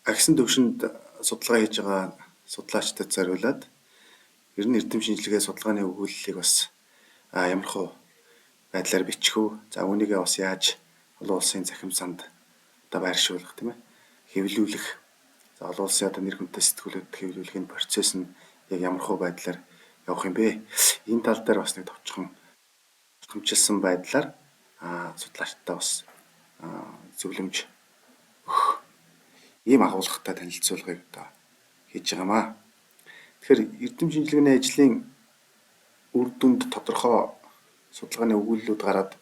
Агсан төвшөнд судалгаа хийж байгаа судлаачдад зориулаад ер нь эрдэм шинжилгээ судалгааны өгүүллийг бас ямархуу байдлаар бичих үү? За үүнийгээ бас яаж олон улсын захимсанд байршуулах тийм ээ? Хэвлүүлэх. За олон улсын нэр хүнтэй сэтгүүлүүдэд хэвлүүлэхийн процесс нь яг ямархуу байдлаар явах юм бэ? Энэ тал дээр бас нэг товчхон томчилсан байдлаар судлаачдаа бас зөвлөмж өгөх ийм агуулгатай танилцуулгыг одоо хийж байгаамаа. Тэгэхээр эрдэм шинжилгээний ажлын үр дүнд тодорхой судалгааны өгүүллүүд гараад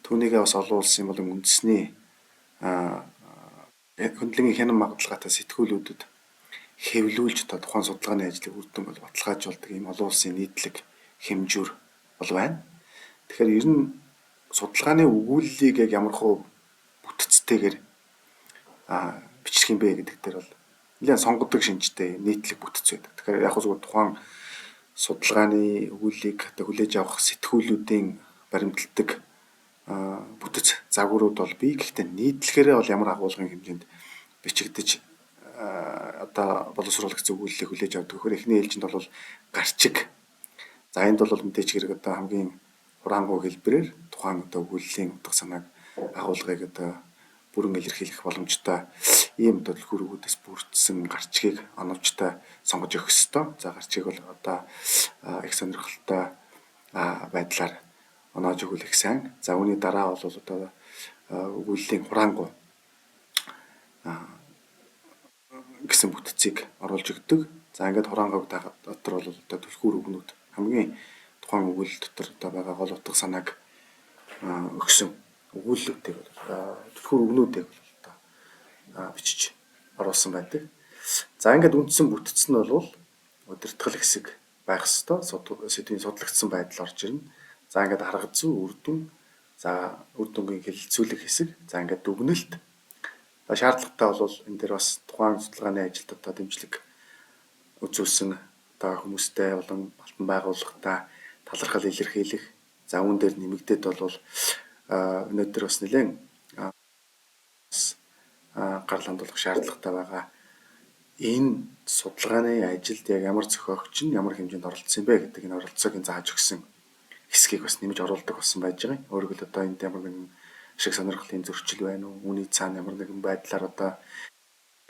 түүнийгээ бас олон улсын болон үндэсний хөндлөнгийн хянан магадлалтай сэтгүүлүүдэд хэвлүүлж тухайн судалгааны ажлыг үр дүн бол баталгаажуулдаг ийм олон улсын нийтлэг хэмжүүр бол байна. Тэгэхээр ер нь судалгааны өгүүллийг яг ямархуу бүтцтэйгээр бичих юм бэ гэдэг дээр бол нэлээд сонгодог шинжтэй нийтлэг бүтц байдаг. Тэгэхээр яг зөвхөн тухайн судалгааны өгүүллийг хүлээж авах сэтгүүлүүдийн баримтлагдаг бүтэц загварууд бол бий. Гэхдээ нийтлэхээрээ бол ямар агуулгын хэмжээнд бичигдэж одоо боловсруулагч өгүүллийг хүлээж авдаг гэхээр эхний ээлжинд бол гарчиг. За энд бол мэдээж хэрэг одоо хамгийн хураангуй хэлбэрээр тухайн одоо өгүүллийн утга санааг агуулгыг одоо бүрэн илэрхийлэх боломжтой ийм одоо түлхүүр өгүүдээс бүрдсэн гарчгийг оновчтой сонгож өгөх ёстой. За гарчгийг бол одоо их сонирхолтой байдлаар оноож өгвөл их сайн. За үүний дараа бол одоо өгүүллийн хураангуй гэсэн бүтцийг оруулж өгдөг. За ингээд хураангуйг дотор бол одоо түлхүүр өгнүүд хамгийн тухайн өгүүл дотор одоо байгаа гол утга санааг өгсөн өгүүллүүдийг түлхүүр өгнүүдийг одоо бичиж оруулсан байдаг. За ингээд үндсэн бүтц нь бол удирдгал хэсэг байх ёстой. Сэдвийн судлагдсан байдал орж ирнэ. За ингээд арга зүй, үр дүн, за үр дүнгийн хэлэлцүүлэх хэсэг, за ингээд дүгнэлт. Шаардлагатай бол энэ дээр бас тухайн судалгааны ажилд одоо дэмжлэг үзүүлсэн одоо хүмүүстэй болон алтан байгууллагатай талархал илэрхийлэх. За үүн дээр нэмэгдээд бол өнөөдөр бас нэлээд гарал хандуулах шаардлагатай байгаа. Энэ судалгааны ажилд яг ямар зохиогч нь ямар хэмжээнд оролцсон бэ гэдэг энэ оролцоог зааж өгсөн хэсгийг бас нэмж оруулдаг болсон байж байгаа. Өөрөөр хэлбэл одоо энд ямар нэгэн шиг сонирхлын зөрчил байна уу? Үүний цаана ямар нэгэн байдлаар одоо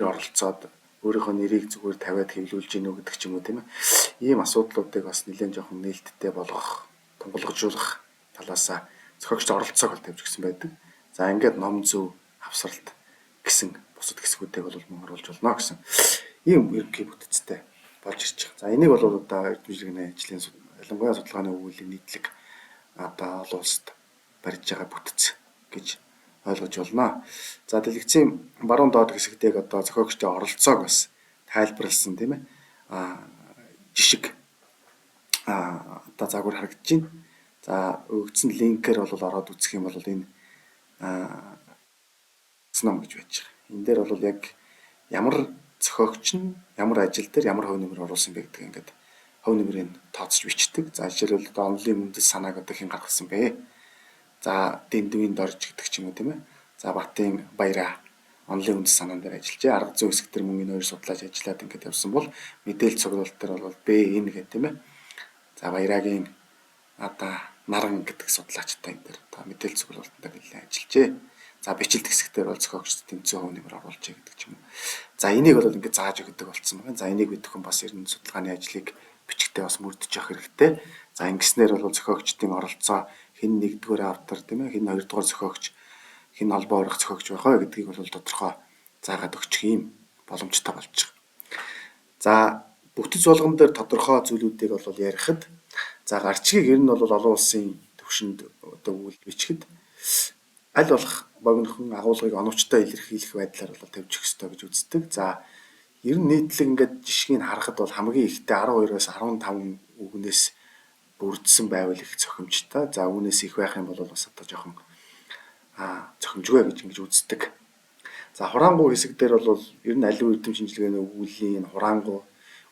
оролцоод өөрийнхөө нэрийг зүгээр тавиад хэвлүүлж гинүү гэдэг ч юм уу тийм ээ. Ийм асуудлуудыг бас нэлээд жоохон нээлттэй болгох, тунгалгажуулах талаасаа зохиогчд оролцоог бол тавьж өгсөн байдаг. За ингээд ном зөв хавсралт гэсэн бусад хэсгүүдийг бол мөн оруулж болно гэсэн ийм ерөнхий бүтцтэй болж ирж байгаа. За энийг бол одоо эрдэм шинжилгээний ажлын ялангуяа судалгааны өгүүллийн нийтлэг одоо олон улсад барьж байгаа бүтц гэж ойлгож болно. За дэлгэцийн баруун доод хэсэгтээ одоо зохиогчдын оролцоог бас тайлбарлсан тийм ээ. Жишг одоо загвар харагдаж байна. За өгөгдсөн линкээр бол ороод үзэх юм бол энэ ном гэж байж байгаа. Энэ дээр бол яг ямар зохиогч нь ямар ажил дээр ямар хувь нэмэр оруулсан бэ гэдэг ингээд хувь нэмрийг тооцож бичдэг. За жишээлбэл одоо онлын үндэс санааг одоо хэн гаргасан бэ? За дэндвийн дорж гэдэг ч юм уу тийм ээ. За Батын баяраа онлын үндэс санаан дээр ажиллажээ. Арга зүй хэсэг дээр мөн энэ хоёр судлаач ажиллаад ингээд явсан бол мэдээлэл цуглуулалт дээр бол Б энэ гэх тийм ээ. За баярагийн одоо наран гэдэг судлаачтай энэ дээр одоо мэдээлэл цуглуулалтанд нэлээд ажиллажээ. За бичлэг хэсэгтэр бол зохиогчд тэмцээн хувь нэмэр оруулжээ гэдэг ч юм уу. За энийг бол ингээд зааж өгдөг болсон байна. За энийг бид хүн бас ер нь судалгааны ажлыг бичгтээ бас мөрдөж явах хэрэгтэй. За ингэснээр бол зохиогчдын оролцоо хэн нэгдүгээр автор тийм ээ, хэн хоёрдугаар зохиогч, хэн холбоо урах зохиогч байх вэ гэдгийг бол тодорхой заагаад өгчих юм боломжтой болж байгаа. За бүтэц болгон дээр тодорхой зүйлүүдийг бол ярихад за гарчгийг ер нь бол олон улсын түвшинд одоо үйл бичгэд аль болох богинохон агуулгыг оновчтой илэрхийлэх байдлаар бол тавьж өгөх ёстой гэж үздэг. За ер нь нийтлэг ингээд жишгийг харахад бол хамгийн ихтэй 12-оос 15 үгнээс бүрдсэн байвал их зохимжтой. За үүнээс их байх юм бол бас одоо жоохон зохимжгүй гэж ингэж үздэг. За хураангуй хэсэг дээр бол ер нь аливаа эрдэм шинжилгээний өгүүллийн хураангуй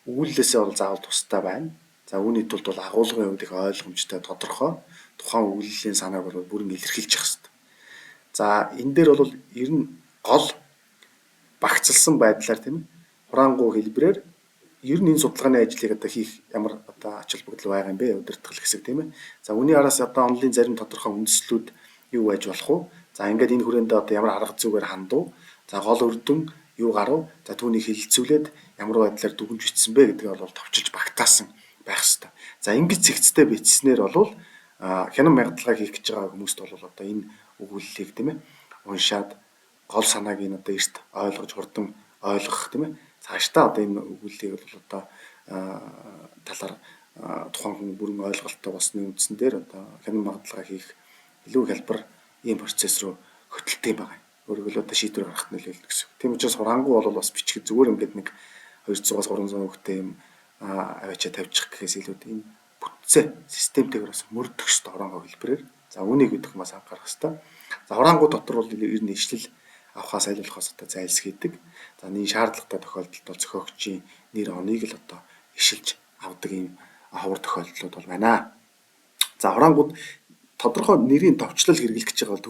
өгүүллээсээ бол заавал тустай байна. За үүний тулд бол агуулгын хувьд их ойлгомжтой тодорхой тухайн өгүүллийн санааг бол бүрэн илэрхийлж явах хэрэгтэй. За энэ дээр бол ер нь гол багцлсан байдлаар тийм ээ хураангуй хэлбэрээр ер нь энэ судалгааны ажлыг одоо хийх ямар одоо ач холбогдол байгаа юм бэ? Удирдгал хэсэг тийм ээ. За үүний араас одоо онлын зарим тодорхой үндэслэлүүд юу байж болох вэ? За ингээд энэ хүрээндээ одоо ямар арга зүгээр хандуу? За гол үр дүн юу гарав? За түүнийг хэлэлцүүлээд ямар байдлаар дүгнж бичсэн бэ гэдгийг бол товчилж багтаасан байх хэрэгтэй. За ингэж зэгцтэй бичснээр бол хянан мягдлагаа хийх гэж байгаа хүмүүст бол одоо энэ өгүүллийг тийм ээ уншаад гол санааг нь одоо эрт ойлгож хурдан ойлгох тийм ээ цаашдаа одоо энэ өгүүллийг бол одоо талаар тухайн хүн бүрэн ойлголттой болсны үндсэн дээр одоо хянан мягдлагаа хийх илүү хялбар ийм процесс руу хөтөлтэй байгаа. Өөрөөр хэлбэл одоо шийдвэр гаргахад нөлөөлнө гэсэн. Тийм учраас хураангуй бол бас бичгэд зүгээр ингээд нэг 200-аас 300 хүүхдээ юм аваачаа тавьчих гэхээс илүү энэ бүтцээ системтэйгээр бас мөрдөх ёстой хураангуй хэлбэрээр. За үүнийг бид хүмүүс анхаарах ёстой. За хураангуй дотор бол ер нь ишлэл авахаас айлуулахаас одоо зайлсхийдэг. За энэ шаардлагатай тохиолдолд бол зохиогчийн нэр оныг л одоо ишилж авдаг ийм ховор тохиолдлууд бол байна. За хураангууд тодорхой нэрийн товчлол хэрэглэх гэж байгаа бол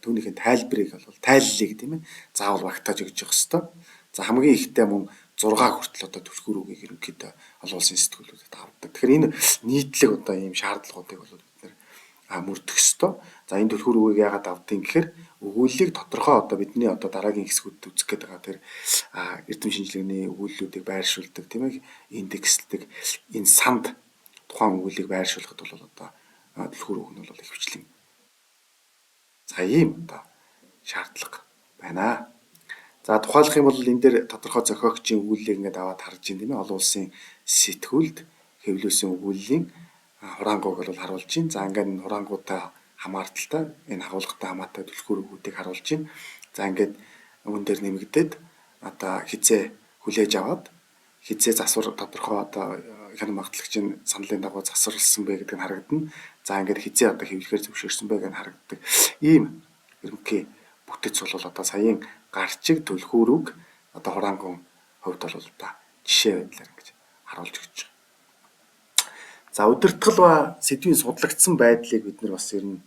түүнийхээ тайлбарыг бол тайллыг тийм ээ заавал багтааж өгч явах хэрэгтэй. За хамгийн ихтэй мөн 6 хүртэл одоо түлхүүр үгийг ерөнхийдөө олон улсын сэтгүүлүүдэд авдаг. Тэгэхээр энэ нийтлэг одоо ийм шаардлагуудыг бол бид нэр мөрдөх ёстой. За энэ түлхүүр үгийг яагаад авдгийг гэхээр өгүүллийг тодорхой одоо бидний одоо дараагийн хэсгүүдэд үзэх гээд байгаа тэр эрдэм шинжилгээний өгүүллүүдийг байршуулдаг тийм ээ индекслдэг энэ санд тухайн өгүүллийг байршуулахад бол одоо түлхүүр үг нь бол ихвчлэн за ийм одоо шаардлага байна. За тухайлах юм бол энэ дээр тодорхой зохиогчийн өгүүллийг ингээд аваад харж байна тийм ээ олон улсын сэтгүүлд хэвлүүлсэн өгүүллийн хураангуйг бол харуулж байна. За ингээд хураангуудаа хамаарталтай энэ агуулгатай хамаатай түлхүүр өгүүдийг харуулж байна. За ингээд үүн дээр нэмэгдээд одоо хизээ хүлээж аваад хизээ засвар тодорхой одоо хянан магтлагчийн саналын дагуу засварлсан бэ гэдэг нь харагдана. За ингээд хизээ одоо хэвлэхээр зөвшөөрсөн бэ гэж харагддаг. Ийм ерөнхий бүтэц бол одоо саяын гарчиг түлхүүрүг одоо хураангуй хувьд бол одоо жишээ байдлаар ингэж харуулж өгч байгаа. За удирдгал ба сэдвийн судлагдсан байдлыг бид нар бас ер нь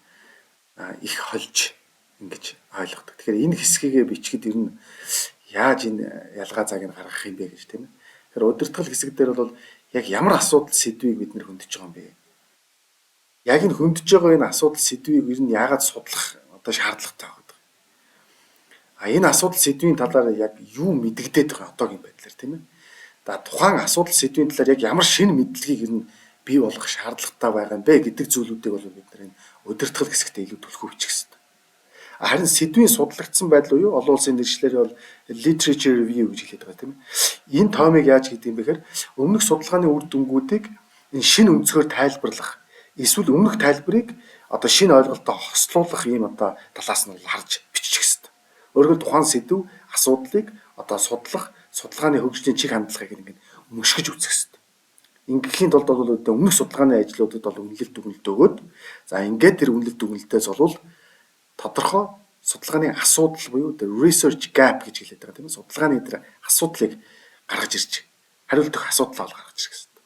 их холж ингэж ойлгодог. Тэгэхээр энэ хэсгийг бичгэд ер нь яаж энэ ялгаа зааг нь гаргах юм бэ гэж тийм ээ. Тэгэхээр удирдгал хэсэг дээр бол яг ямар асуудал сэдвийг бид нэр хөндөж байгаа юм бэ? Яг энэ хөндөж байгаа энэ асуудал сэдвийг ер нь яагаад судлах одоо шаардлагатай байна? Энэ асуудал сэдвийн талаар яг юу мэдэгдээд байгаа одоогийн байдлаар тийм ээ. За тухайн асуудал сэдвийн талаар яг ямар шинэ мэдлэгийг ер нь бий болгох шаардлагатай байгаа юм бэ гэдэг зүйлүүдийг бол бид нар энэ удирдгал хэсэгтээ илүү түлхүү бичих хэрэгтэй. Харин сэдвийн судлагдсан байдал уу олон улсын нэршлэр бол literature review гэж хэлээд байгаа тийм ээ. Энэ тоомыг яаж хийдэг юм бэ гэхээр өмнөх судалгааны үр дүнгуудыг энэ шинэ өнцгөр тайлбарлах эсвэл өмнөх тайлбарыг одоо шинэ ойлголттой хослуулах ийм одоо талаас нь харж бичих хэрэгтэй. Өөрөөр тухайн сэдв асуудлыг одоо судлах судалгааны хөгжлийн чиг хандлагыг ингээд мөшгөж үзэх хэрэгтэй. Ингээхийн тулд бол өмнөх судалгааны ажлуудад бол үнэлэлт дүгнэлт өгөөд за ингээд тэр үнэлэлт дүгнэлтээс бол тодорхой судалгааны асуудал буюу research gap гэж хэлээд байгаа тийм ээ. Судалгааны тэр асуудлыг гаргаж ирж хариулт өгөх асуудал бол гаргаж ирэх хэрэгтэй.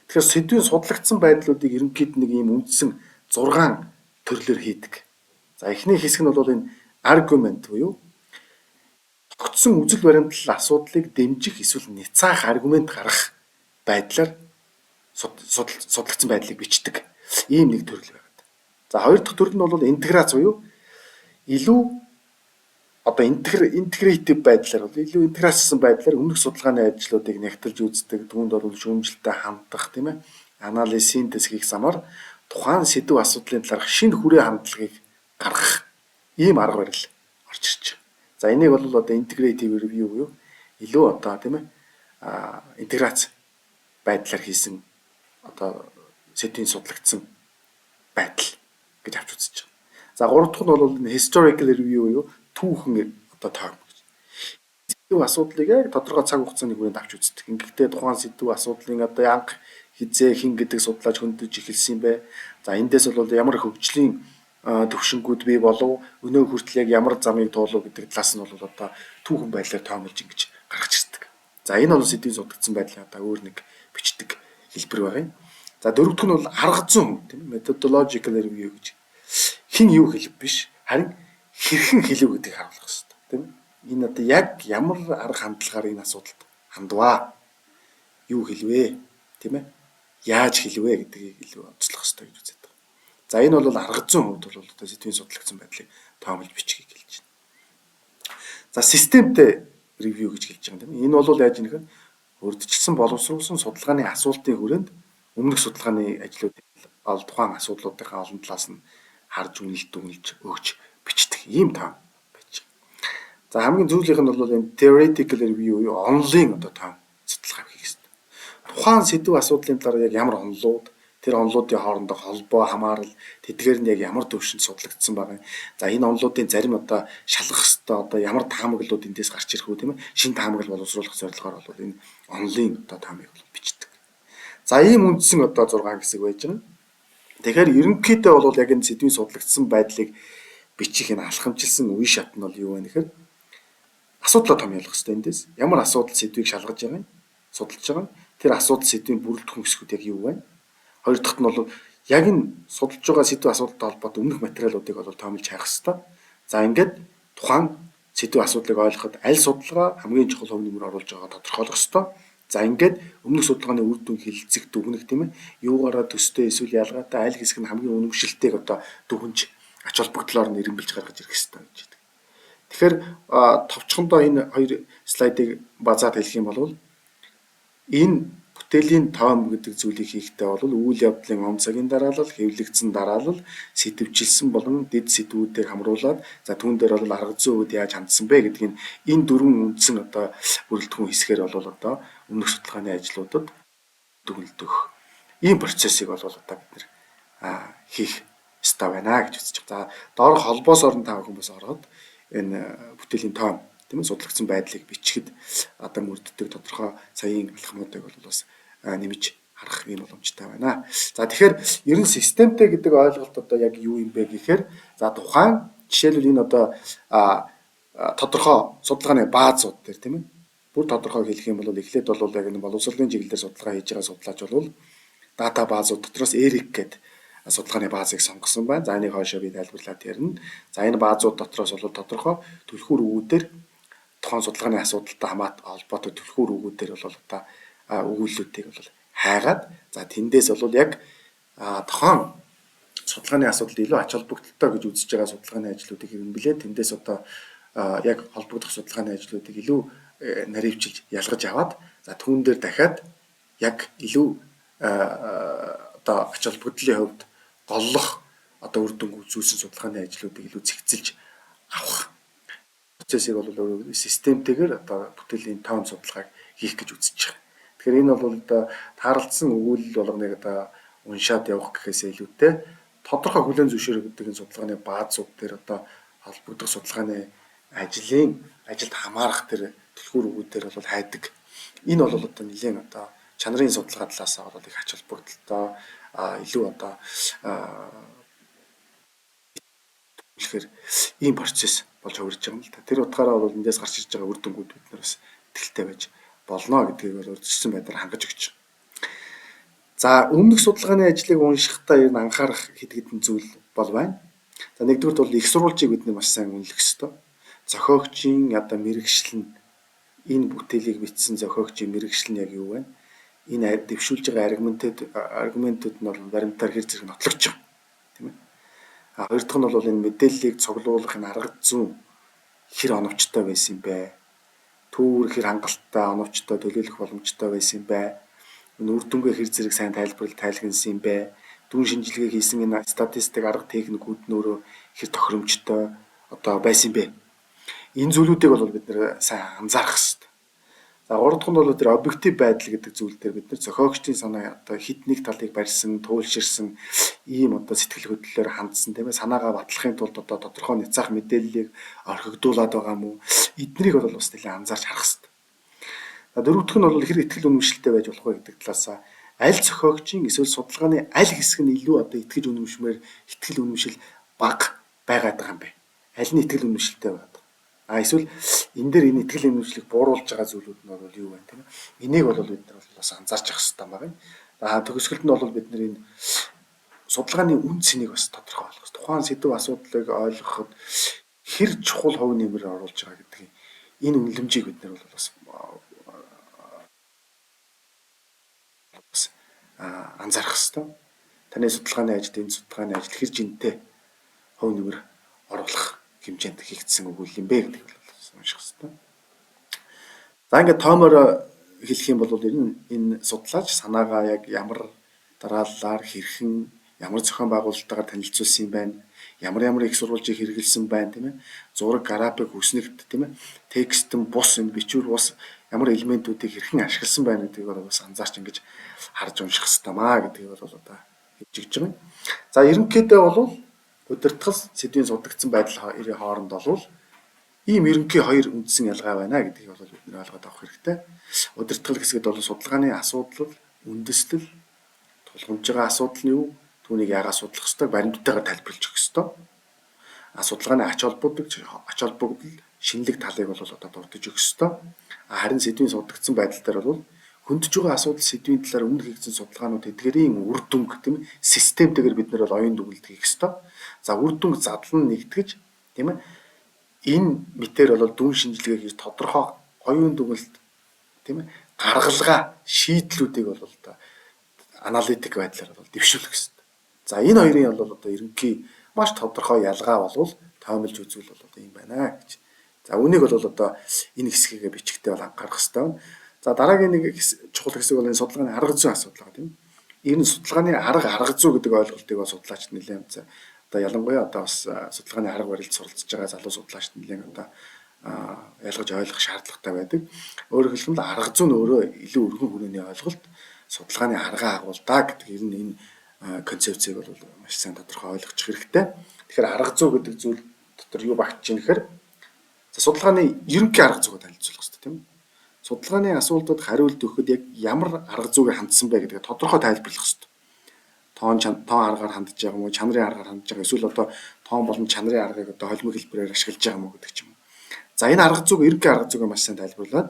Тэгэхээр сэдвийн судлагдсан байдлуудыг ерөнхийд нэг ийм үндсэн 6 төрлөөр хийдэг. За эхний хэсэг нь бол энэ argument буюу тогтсон үзэл баримтлал асуудлыг дэмжих эсвэл няцаах аргумент гаргах байдлаар судлагдсан байдлыг бичдэг. Ийм нэг төрөл байна. За хоёр дахь төрөл нь бол интеграц буюу илүү одоо интегратив байдлаар бол илүү интеграцсан байдлаар өмнөх судалгааны ажлуудыг нягтлж үздэг. Түүнд бол шүүмжлэлтэй хандах тийм ээ. Анализ синтез хийх замаар тухайн сэдв асуудлын талаарх шинэ хүрээ хандлагыг гаргах ийм арга барил орж ирж байгаа. За энийг бол одоо integrative review буюу илүү одоо тийм ээ интеграц байдлаар хийсэн одоо сэдвийн судлагдсан байдал гэж авч үзэж байгаа. За гурав дахь нь бол historical review буюу түүхэн одоо тоом гэж. Сэдв асуудлыг яг тодорхой цаг хугацааны хүрээнд авч үздэг. Ингээд тухайн сэдв асуудлын одоо анх хизээ хин гэдэг судлаач хөндөж эхэлсэн бэ. За эндээс бол ямар хөгжлийн төвшингүүд бий болов өнөө хүртэл яг ямар замыг туулав гэдэг талаас нь бол одоо түүхэн байдлаар тоомлж ингэж гаргаж ирдэг. За энэ бол сэдвийн судлагдсан байдлаа одоо өөр нэг бичдэг хэлбэр байгаа юм. За дөрөв дэх нь бол арга зүйн хүн тийм methodological review гэж. Хин юу хэлв биш харин хэрхэн хэлв гэдгийг харуулах хэрэгтэй тийм. Энэ одоо яг ямар арга хандлагаар энэ асуудалд хандваа? Юу хэлвэ? Тийм ээ? Яаж хэлвэ гэдгийг илүү онцлох хэрэгтэй гэж үздэг. За энэ бол арга зүйн хувьд бол одоо сэдвийн судлагдсан байдлыг тоомлж бичгийг хэлж байна. За системтэй ревю гэж хэлж байгаа юм. Энэ бол яаж юм гэхээр урьдчилсан боловсруулсан судалгааны асуултын хүрээнд өмнөх судалгааны ажлуудыг бол тухайн асуудлуудынхаа олон талаас нь харж үнэлж дүгнэлж өгч бичдэг ийм тоом байж. За хамгийн зөвлөх нь бол энэ theoretical review буюу онлын одоо тоом судалгаа хийх хэрэгтэй. Тухайн сэдв асуудлын талаар яг ямар онолууд, тэр онолуудын хоорондох холбоо, хамаарал, тэдгээр нь яг ямар төвшөнд судлагдсан байгаа юм. За энэ онолуудын зарим одоо шалгах хэвээр одоо ямар таамаглалууд эндээс гарч ирэх үү тийм ээ. Шинэ таамаглал боловсруулах зорилгоор бол энэ онлын одоо тоомыг бичдэг. За ийм үндсэн одоо 6 хэсэг байж байгаа. Тэгэхээр ерөнхийдөө бол яг энэ сэдвийн судлагдсан байдлыг бичих энэ алхамжилсан үе шат нь бол юу вэ гэхээр асуудлаа томьёолох хэрэгтэй эндээс. Ямар асуудал сэдвийг шалгаж байгаа юм? Судалж байгаа юм. Тэр асуудал сэдвийн бүрэлдэхүүн хэсгүүд яг юу вэ? Хоёр дахьт нь бол яг энэ судалж байгаа сэдв асуудалтай холбоотой өмнөх материалуудыг бол тоомлж хайх хэрэгтэй. За ингээд тухайн сэдв асуудлыг ойлгоход аль судалгаа хамгийн чухал хөв нэмэр оруулж байгааг тодорхойлох хэрэгтэй. За ингээд өмнөх судалгааны үр дүн хилцэх дүгнэх тийм ээ. Юугаараа төстэй эсвэл ялгаатай аль хэсэг нь хамгийн үнэмшилтэйг одоо дүгнж ач холбогдлоор нэрэмбэлж гаргаж ирэх хэрэгтэй гэж байна. Тэгэхээр товчхондоо энэ хоёр слайдыг базаад хэлэх юм бол энэ бүтээлийн тоом гэдэг зүйлийг хийхдээ бол үйл явдлын он цагийн дараалал, хэвлэгдсэн дараалал, сэтвчилсэн болон дэд сэдвүүдийг хамруулад за түүн дээр бол арга зүйн үед яаж хандсан бэ гэдгийг энэ дөрвөн үндсэн одоо бүрэлдэхүүн хэсгээр бол одоо өмнөх судалгааны ажлуудад дүгнэлтөх ийм процессыг бол одоо бид нэр хийх ёстой байна гэж үзэж байгаа. За доорх холбоос орон тав хүмүүс ороод энэ бүтээлийн тоом тийм ээ судлагдсан байдлыг бичихэд одоо мөрддөг тодорхой саяын алхмуудыг бол бас нэмж харах юм боломжтой байна. За тэгэхээр ерөн системтэй гэдэг ойлголт одоо яг юу юм бэ гэхээр за тухайн жишээлбэл энэ одоо тодорхой судалгааны баазууд дээр тийм ээ бүр тодорхой хэлэх юм бол эхлээд бол яг энэ боловсролын чиглэлээр судалгаа хийж байгаа судлаач бол дата баазууд дотроос ERIC гэдэг судалгааны баазыг сонгосон байна. За энийг хойшоо би тайлбарлаад ярина. За энэ баазууд дотроос бол тодорхой түлхүүр өгүүдээр тухайн судалгааны асуудалтай холбоотой түлхүүр өгүүдээр бол одоо өгүүллүүдийг бол хайгаад за тэндээс бол яг тухайн судалгааны асуудалд илүү ач холбогдолтой гэж үзэж байгаа судалгааны ажлуудыг хэрэглээ. Тэндээс одоо яг холбогдох судалгааны ажлуудыг илүү наривчилж ялгаж аваад за түүн дээр дахиад яг илүү одоо ач холбогдлын хувьд голлох одоо үр дүнг үзүүлсэн судалгааны ажлуудыг илүү цэгцэлж авах процессыг бол системтэйгээр одоо бүтээлийн тоон судалгааг хийх гэж үзэж байгаа. Тэгэхээр энэ бол одоо таарлцсан өгүүлэл болгоныг одоо уншаад явах гэхээсээ илүүтэй тодорхой хүлээн зөвшөөрөгдөг энэ судалгааны баазууд дээр одоо холбогдох судалгааны ажилд хамаарах тэр түлхүүр өгүүдээр бол хайдаг. Энэ бол одоо нэлээд одоо чанарын судалгаа талаас нь бол их ач холбогдолтой илүү одоо тэгэхээр ийм процесс болж хувирж байгаа юм л та. Тэр утгаараа бол эндээс гарч ирж байгаа үр дүнгууд бид нар бас итгэлтэй байж болно гэдгийг бол урьдчилсан байдлаар хангаж өгч. За өмнөх судалгааны ажлыг уншихдаа ер нь анхаарах хэд хэдэн зүйл бол байна. За нэгдүгürt бол их сурвалжийг бид нар маш сайн үнэлэх ёстой. Зохиогчийн одоо мэрэгшил нь энэ бүтээлийг бичсэн зохиогчийн мэрэгшил нь яг юу вэ? Энэ дэвшүүлж байгаа аргументууд нь бол баримтаар хэр зэрэг нотлогч байгаа. Тийм ээ. Хоёр дахь нь бол энэ мэдээллийг цуглуулах энэ арга зүйн хэр оновчтой байсан юм бэ? Түүр хэр хангалттай, оновчтой, төлөөлөх боломжтой байсан юм бэ? Энэ үр дүнгээ хэр зэрэг сайн тайлбарсан юм бэ? Дүн шинжилгээ хийсэн энэ статистик арга техникүүд нь өөрөө хэр тохиромжтой одоо байсан юм бэ? Энэ зүйлүүдийг бол бид нэр сайн анзаарах хэрэгтэй. За гурав дахь нь бол тэр объектив байдал гэдэг зүйл дээр бид нар зохиогчдын санаа одоо хит нэг талыг барьсан, туйлширсан ийм одоо сэтгэл хөдлөлөөр хандсан тийм ээ санаагаа батлахын тулд одоо тодорхой няцаах мэдээллийг орхигдуулаад байгаа юм уу? Эднийг бол бас нэлээд анзаарч харах хэрэгтэй. За дөрөв дэх нь бол хэр итгэл үнэмшилтэй байж болох вэ гэдэг талаас аль зохиогчийн эсвэл судалгааны аль хэсэг нь илүү одоо итгэл үнэмшил бага байгаад байгаа юм бэ? Аль нь итгэл үнэмшилтэй байна? Эсвэл энэ дээр энэ итгэл үнэмшлийг бууруулж байгаа зүйлүүд нь бол юу вэ тийм ээ? Энийг бол бид нар бас анзаарч явах хэрэгтэй байна. За төгсгөлд нь бол бид нар энэ судалгааны үн цэнийг бас тодорхой болгох. Тухайн сэдв асуудлыг ойлгоход хэр чухал хувь нэмэр оруулж байгаа гэдгийг Энэ үнэлэмжийг бид нар бол бас анзаарах хэрэгтэй. Таны судалгааны ажил, энэ судалгааны ажил хэр жинтэй хувь нэмэр оруулах хэмжээнд хийгдсэн өгүүлэл юм бэ гэдгийг бол унших хэрэгтэй. За ингээд тоомоор хэлэх юм бол ер нь энэ судлаач санаагаа яг ямар дарааллаар хэрхэн ямар зохион байгуулалттайгаар танилцуулсан юм байна, ямар их сурвалжийг хэрэгэлсэн байна тийм ээ, зураг график хүснэгт тийм ээ, текстэн бус энэ бичвэр бус ямар элементүүдийг хэрхэн ашигласан байна гэдгийг бол бас анзаарч ингэж харж унших хэрэгтэй маа гэдгийг бол одоо хэлж байгаа юм. За ерөнхийдөө бол удирдгал сэдвийн судагдсан байдал хооронд бол ийм ерөнхий хоёр үндсэн ялгаа байна гэдгийг бол бид нэр ойлгоод авах хэрэгтэй. Удирдгал хэсэгт бол судалгааны асуудал, үндэслэл, тулгамж байгаа асуудал нь юу? Түүнийг яагаад судлах ёстой? Баримттайгаар тайлбарлаж өгөх ёстой. Судалгааны ач холбогдол, шинэлэг талыг бол одоо дурдж өгөх ёстой. Харин сэдвийн судагдсан байдал дээр бол хөндөж байгаа асуудал сэдвийн талаар өмнө хийгдсэн судалгаанууд эдгээрийн үр дүнг тийм системтэйгээр бид нар бол оюун дүгнэлт хийх ёстой. За үр дүнг задлан нэгтгэж тийм ээ энэ мэтэр бол дүн шинжилгээ хийж тодорхой оюун дүгнэлт тийм ээ гаргалгаа шийдлүүдийг бол одоо аналитик байдлаар бол дэвшүүлэх хэрэгтэй. За энэ хоёрын бол одоо ерөнхий маш тодорхой ялгаа бол тоомлж үзвэл бол одоо юм байна гэж. За үнийг бол одоо энэ хэсгийг бичгтээ бол анхаарах хэрэгтэй байна. За дараагийн нэг чухал хэсэг бол энэ судалгааны арга зүйн асуудал байна тийм. Энэ судалгааны арга зүй гэдэг ойлголтыг бол судлаачид нэлээд за одоо ялангуяа одоо бас судалгааны арга барилд суралцж байгаа залуу судлаачид нэлээд одоо ялгаж ойлгох шаардлагатай байдаг. Өөрөөр хэлбэл арга зүй нь өөрөө илүү өргөн хүрээний ойлголт судалгааны аргаа агуулдаа гэдэг ер нь энэ концепцийг бол маш сайн тодорхой ойлгочих хэрэгтэй. Тэгэхээр арга зүй гэдэг зүйл дотор юу багтж ийн гэхээр судалгааны ерөнхий арга зүйг танилцуулах хэрэгтэй тийм үү? Судалгааны асуултууд хариулт өгөхөд яг ямар арга зүйгээр хандсан бэ гэдгийг тодорхой тайлбарлах хэрэгтэй. Тоон аргаар хандж байгаа юм уу, чанарын аргаар хандж байгаа эсвэл одоо тоон болон чанарын аргыг одоо холимог хэлбэрээр ашиглаж байгаа юм уу гэдэг ч юм уу. За энэ арга зүйг ерөнхий арга зүйг маш сайн тайлбарлаад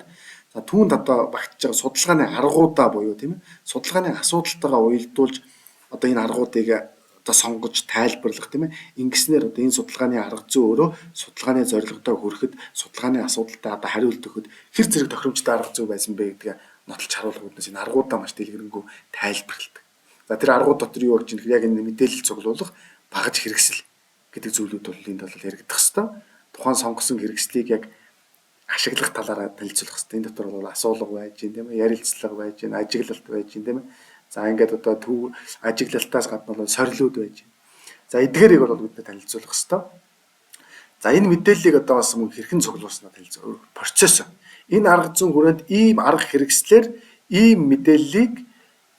за түүнд одоо багтж байгаа судалгааны аргуудаа буюу тийм ээ судалгааны асуудалтайгаа уялдуулж одоо энэ аргуудыг одоо сонгож тайлбарлах тийм ээ ингэснээр одоо энэ судалгааны арга зүй өөрөө судалгааны зорилгодоо хүрэхэд судалгааны асуудалтай одоо хариулт өгөхөд хэр зэрэг тохиромжтой арга зүй байсан бэ гэдгээ нотолж харуулах үүднээс энэ аргуудаа маш дэлгэрэнгүй тайлбарладаг. За тэр аргууд дотор юу болж байгаа юм яг энэ мэдээлэл цуглуулах багаж хэрэгсэл гэдэг зүйлүүд бол энд бол яригдах хэвээр. Тухайн сонгосон хэрэгслийг яг ашиглах талаараа танилцуулах хэрэгтэй. Энэ дотор бол асуулга байж гин тийм ээ, ярилцлага байж гин, ажиглалт байж гин тийм ээ. За ингээд одоо төв ажиглалтаас гадна бол сорилууд байж гин. За эдгээрийг бол бид танилцуулах хэрэгтэй. За энэ мэдээллийг одоо бас мөн хэрхэн цуглуулснаа танилцуулах процесс. Энэ арга зүйн хүрээнд ийм арга хэрэгслэр ийм мэдээллийг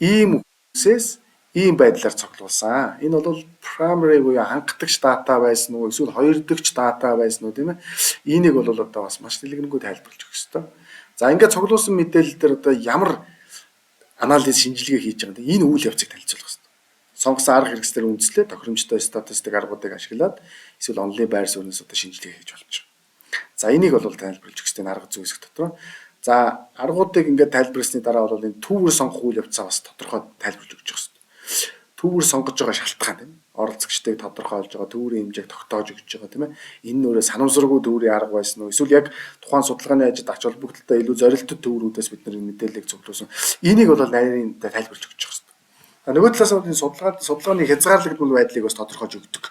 ийм үсээс ийм байдлаар цуглуулсан. Энэ бол primary буюу хангалтгч дата байсан уу эсвэл хоёр дахьч дата байсан уу тийм ээ. Энийг бол одоо бас маш дэлгэрэнгүй тайлбарлаж өгөх ёстой. За ингээд цуглуулсан мэдээлэл дээр одоо ямар анализ шинжилгээ хийж байгаа юм. Энэ үйл явцыг танилцуулах ёстой. Сонгосон арга хэрэгслээр үндэслээд тохиромжтой статистик аргуудыг ашиглаад эсвэл онлайн байр сууриас одоо шинжилгээ хийж болж байгаа. За энийг бол тайлбарлаж өгөх ёстой арга зүй хэсэг дотор. За аргуудыг ингээд тайлбарласны дараа бол энэ түүгээр сонгох үйл явцаа бас тодорхой тайлбарлаж өгч байгаа. Түүгээр сонгож байгаа шалтгаан тийм оролцогчдыг тодорхойлж байгаа төвөрийн хэмжээг тогтоож өгч байгаа тийм ээ энэ нөрөө санамсаргүй төвөрийн арга байсан уу эсвэл яг тухайн судалгааны ажилд ач холбогдолтой илүү зорилттой төвөрүүдээс бид нар мэдээллийг цуглуулсан энийг бол нарийн тайлбарлаж өгч байгаа юм. Нөгөө талаас нь судалгааны хязгаарлагдмал байдлыг бас тодорхойж өгдөг.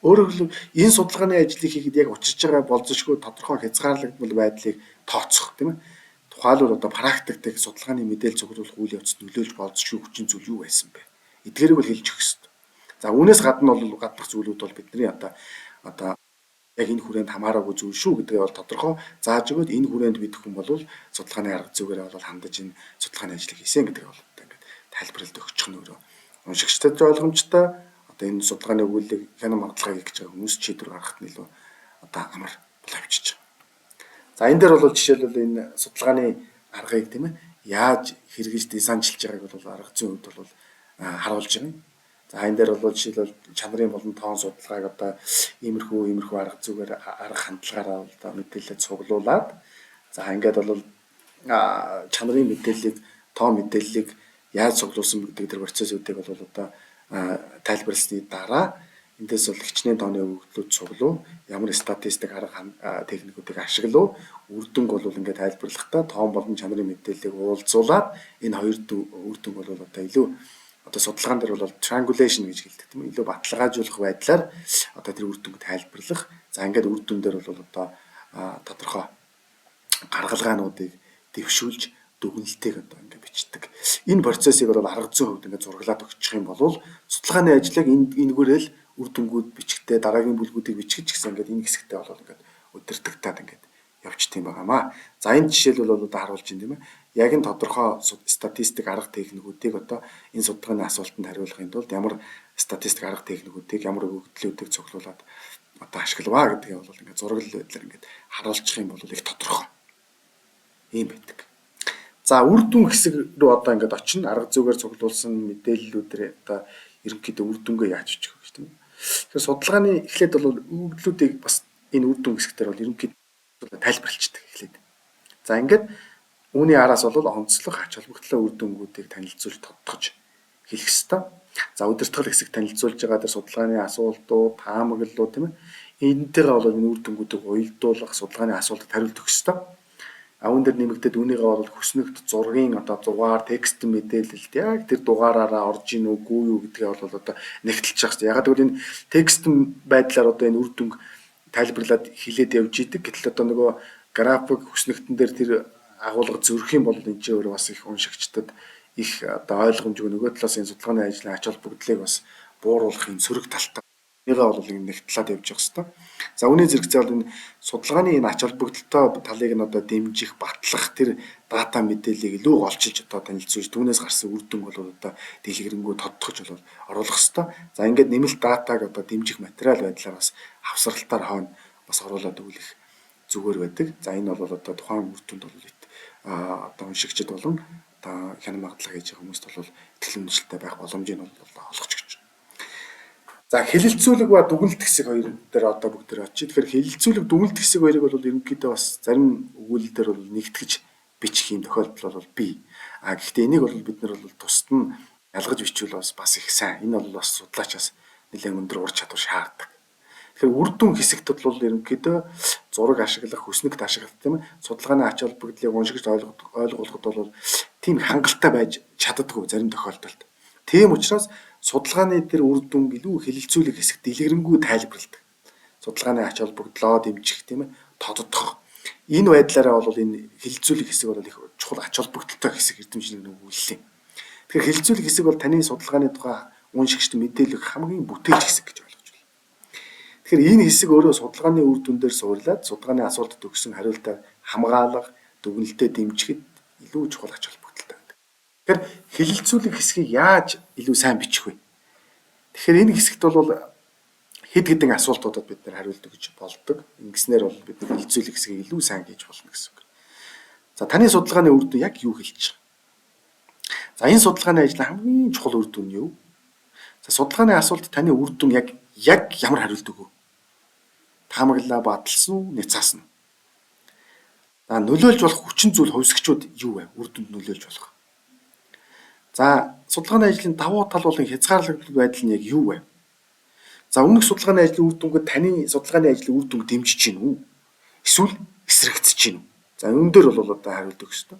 Өөрөөр хэлбэл энэ судалгааны ажлыг хийхэд яг учирч байгаа болзошгүй тодорхой хязгаарлагдмал байдлыг тооцох тийм ээ тухайлбал одоо практиктик судалгааны мэдээлэл цуглуулах үйл явцад нөлөөлж болзошгүй хүчин зүйл юу байсан бэ? Эдгээрийг бол хэлж өгөх ёстой. За үүнээс гадна бол гаднах зүйлүүд бол бидний одоо яг энэ хүрээнд хамаараагүй зүйл шүү гэдгээ бол тодорхой зааж өгөөд энэ хүрээнд бид хүн бол судалгааны арга зүйгээр бол хандаж энэ судалгааны ажлыг хийсэн гэдгийг бол одоо ингээд тайлбарлалт өгчих нь өөрөө уншигчдад ойлгомжтой одоо энэ судалгааны өгүүлбэрийг хянан магадлалыг хийж байгаа хүмүүс шийдвэр гаргахад нь илүү одоо амар бол авчиж байгаа. За энэ дээр бол жишээлбэл энэ судалгааны аргыг тийм ээ яаж хэрэгжиж дизайнчилж байгааг бол арга зүйн хувьд бол харуулж байгаа юм. За энэ дээр бол жишээлбэл чанарын болон тоон судалгааг одоо иймэрхүү арга зүгээр арга хандлагаараа одоо мэдээлэлд цуглуулад за ингээд бол чанарын мэдээллийг тоон мэдээллийг яаж цуглуулсан гэдэг тэр процессүүдийг бол одоо тайлбарласны дараа эндээс бол хичнээн тооны өгөгдлүүд суглуу, ямар статистик арга техникүүдийг ашиглуу, үр дүнг бол ингээд тайлбарлахдаа тоон болон чанарын мэдээллийг уулзуулаад энэ хоёр үр дүнг бол одоо илүү одоо судалгаан дээр бол triangulation гэж хэлдэг тийм үү? Илүү баталгаажуулах байдлаар одоо тэр үр дүнг тайлбарлах. За ингээд үр дүн дээр бол одоо тодорхой гаргалгаануудыг дэвшүүлж дүгнэлтийг одоо ингээд бичдэг. Энэ процессыг бол арга зүйн хувьд ингээд зураглаад өгчих юм бол судалгааны ажлыг энэгээрэл үр дүнгууд бичгтээ дараагийн бүлгүүдийг бичгэж гэсэн ингээд энэ хэсэгтээ бол ингээд өдөртөгтаад ингээд явчихт юм байгаамаа. За энэ жишээлбэл бол одоо харуулж байна тийм ээ. Яг нь тодорхой статистик арга техникүүдийг одоо энэ судалгааны асуултанд хариулахын тулд ямар статистик арга техникүүдийг ямар өгөгдлүүдийг цуглуулад одоо ашиглаваа гэдгээ бол ингээд зураг байдлаар ингээд харуулчих юм бол их тодорхой юм байдаг. За үр дүн хэсэг рүү одоо ингээд очино арга зүгээр цуглуулсан мэдээллүүдээр одоо ерөнхийдөө үр дүнгээ яаж бичих вэ тийм. Тэгэхээр судалгааны эхлээд бол өгөгдлүүдийг бас энэ үр дүн хэсгээр бол ерөнхийдөө тайлбарлалцдаг эхлээд. За ингээд үүний араас бол онцлог ач холбогдолтой үр дүнгуудыг танилцуулж тодтогч хэлэх ёстой. За удирдгал хэсэг танилцуулж байгаа тэр судалгааны асуултууд, таамаглалууд тийм ээ. Энэтэйгээ бол энэ үр дүнгуудыг уялдуулах, судалгааны асуултад хариулт өгөх ёстой. Аавн дээр нэмэгдээд үүнийгээ бол хүснэгт зургийн одоо дугаар, текст мэдээлэлд яг тэр дугаараараа орж ийн үгүй юу гэдгээ бол одоо нэгтэлж явах хэрэгтэй. Ягаад гэвэл энэ текст байдлаар одоо энэ үр дүнг тайлбарлаад хилээд явж идэг. Гэтэл одоо нөгөө график хүснэгтэн дээр тэр агуулга зөрөх юм бол энэ ч өөрөө бас их уншигчдад их одоо ойлгомжгүй нөгөө талаас энэ судалгааны ажлын ач холбогдлыг бас бууруулах энэ сөрөг талтай нэгээ бол нэгтлээд явж явах хэрэгтэй. За үүний зэрэгцээ бол энэ судалгааны энэ ач холбогдолтой талыг нь одоо дэмжих, батлах тэр дата мэдээллийг илүү голчилж одоо танилцуулж түүнээс гарсан үр дүнг бол одоо дэлгэрэнгүй тодтогч бол оруулах хэрэгтэй. За ингээд нэмэлт датаг одоо дэмжих материал байдлаар бас хавсралтаар хойно бас оруулаад өгөх зүгээр байдаг. За энэ бол одоо тухайн үр дүнд бол одоо уншигчд болон одоо хянан магадлал хийж байгаа хүмүүст бол итгэл үнэмшилтэй байх боломжийг бол олгож өгч. За хэлэлцүүлэг ба дүгнэлт хэсэг хоёр дээр одоо бүгд төр очие. Тэгэхээр хэлэлцүүлэг дүгнэлт хэсэг хоёрыг бол ерөнхийдөө бас зарим өгүүлэлээр бол нэгтгэж бичих юм тохиолдол бол бий. Гэхдээ энийг бол бид нар бол тусад нь ялгаж бичвэл бас их сайн. Энэ бол бас судлаачаас нэлээд өндөр ур чадвар шаарддаг. Тэгэхээр үр дүн хэсэгт бол ерөнхийдөө зураг ашиглах, хүснэгт ашиглах тийм ээ. Судалгааны ач холбогдлыг уншигч ойлгуулахад бол тийм хангалттай байж чаддаггүй зарим тохиолдолд. Тийм учраас судалгааны тэр үр дүн илүү хэлэлцүүлэг хэсэгт дэлгэрэнгүй тайлбарладаг. Судалгааны ач холбогдлоо дэмжих тийм ээ, тоддох. Энэ байдлаараа бол энэ хэлэлцүүлэг хэсэг бол их чухал ач холбогдолтой хэсэг эрдэмтний өгүүлэлээ. Тэгэхээр хэлэлцүүлэг хэсэг бол таны судалгааны тухай уншигчд мэдээлэх хамгийн бүтээгч хэсэг гэж ойлгож байна. Тэгэхээр энэ хэсэг өөрөө судалгааны үр дүн дээр суурлаад судалгааны асуултад өгсөн хариултаа хамгаалах, дүгнэлтэд дэмжихэд илүү чухал ач холбогдолтой байдаг. Тэгэхээр хэлэлцүүлэг хэсгийг яаж илүү сайн бичих вэ? Тэгэхээр энэ хэсэгт бол хэд хэдэн асуултуудад бид нар хариулт өгч болдог. Ингэснээр бол бид нар хэлэлцүүлэг хэсгийг илүү сайн хийж болно гэсэн үг. За таны судалгааны үр дүн яг юу хэлж байгаа? За энэ судалгааны ажлын хамгийн чухал үр дүн нь юу? За судалгааны асуулт таны үр дүн яг ямар хариулт өгөө? Таамаглалаа баталсан уу, няцаасан уу? За нөлөөлж болох хүчин зүйл хувьсгчуд юу вэ? Үр дүнд нөлөөлж болох. За судалгааны ажлын давуу тал болон хязгаарлагдал байдал нь яг юу вэ? За өмнөх судалгааны ажлын үр дүнгээ таны судалгааны ажлын үр дүнг дэмжиж гин үү? Эсвэл эсрэгцэж гин үү? За энэ дээр бол одоо хариулт өгөх ёстой.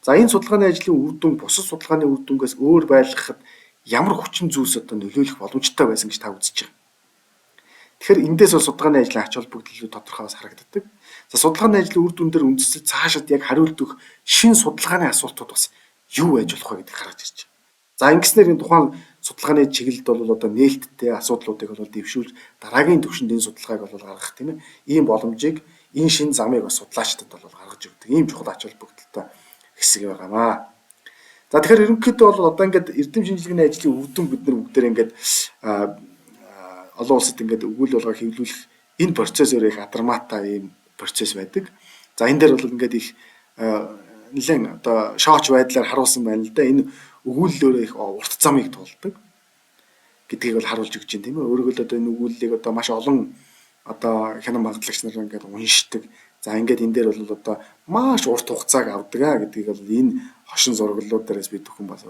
За энэ судалгааны ажлын үр дүн бусад судалгааны үр дүнгээс өөр байлгахад ямар хүчин зүйлс одоо нөлөөлөх боломжтой байсан гэж та үзэж байгаа. Тэгэхээр эндээс бол судалгааны ажлын ач холбогдол тодорхой бас харагддаг. За судалгааны ажлын үр дүн дээр үндэслэж цаашид яг хариулт өгөх шинэ судалгааны асуултууд бас юу байж болох вэ гэдгийг гаргаж ирж байна. За ингэснээр энэ тухайн судалгааны чиглэлд бол одоо нээлттэй асуудлуудыг бол дэвшүүлж дараагийн түвшинд энэ судалгааг бол гаргах тийм ээ. Ийм боломжийг энэ шинэ замыг бас судлаачдад бол гаргаж өгдөг. Ийм чухал ач холбогдолтой хэсэг байгаамаа. За тэгэхээр ерөнхийдөө бол одоо ингээд эрдэм шинжилгээний ажлын үр дүн бид нар бүгдээр ингээд олон улсад ингээд өгүүл болгоо хэвлүүлэх энэ процесс өөрөө их адармаатай ийм процесс байдаг. За энэ дээр бол ингээд их нэлээд одоо шооч байдлаар харуулсан байна л да. Энэ өгүүлэл өөрөө их урт замыг туулдаг гэдгийг бол харуулж өгч байна тийм ээ. Өөрөөр хэлбэл одоо энэ өгүүллийг одоо маш олон одоо хянан магадлагч нар ингээд уншдаг. За ингээд энэ дээр бол одоо маш урт хугацааг авдаг гэдгийг бол энэ хошин зураглалууд дээрээс бид бүхэн бас